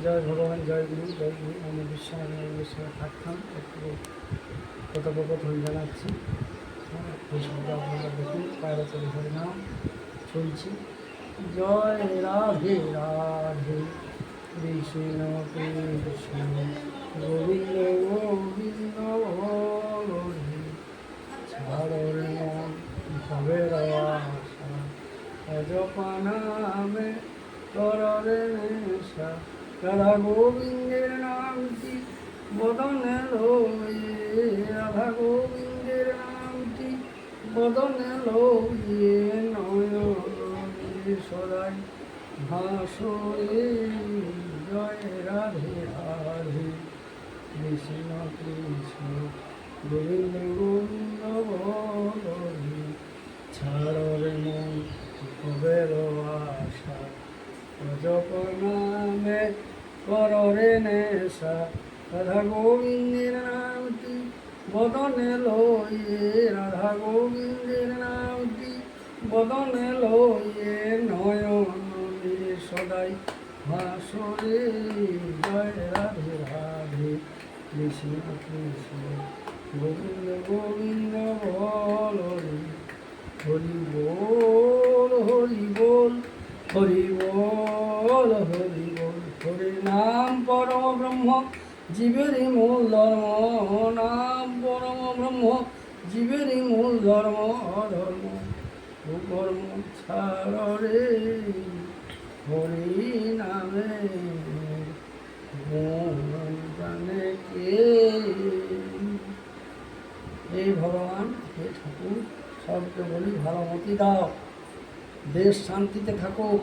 জয় ভগবান, জয় গুরু, জয় গুরু। আমি বিশ্বনাথের সঙ্গে থাকতাম, একটু কথোপকথন জানাচ্ছি। এই সবটা আপনারা দেখুন, পায়রা চলে ধরে নাও চলছি। জয় রাধে রাধে, কৃষ্ণ কৃষ্ণ গোবিন্দ গোবিন্দ হরি। ছাড়র মন ভবের আশা, অজপানামে কররে নেশা। রাধা গোবিন্দের নামটি বদনে লইয়ে, রাধা গোবিন্দের নামটি বদনে লইয়ে, নয়নে সদাই ভাসরে। জয় রাধে রাধে, কৃষ্ণ কৃষ্ণ গোবিন্দ গোবিন্দ হরি। ছাড়রে মন ভবের আশা, অজপনামে কররে নেশা। রাধা গোবিন্দের নামটি বদনে লইয়ে, রাধা গোবিন্দের নামটি বদনে লইয়ে, নয়নে সদাই ভাসরে। জয় রাধে রাধে, কৃষ্ণ কৃষ্ণ গোবিন্দ গোবিন্দ হরি। হরি বল হরি বল, হরি বল হরি বল। হরির নাম পরম ব্রহ্ম, জীবেরই মূল ধর্ম। নাম পরম ব্রহ্ম, জীবেরই মূল ধর্ম। অধর্ম কুকর্ম ছাড়রে, হরি নামে মন জানে কে। এই ভগবান, হে ঠাকুর, সবকে বলি ভালো মতি দাও, দেশ শান্তিতে থাকুক।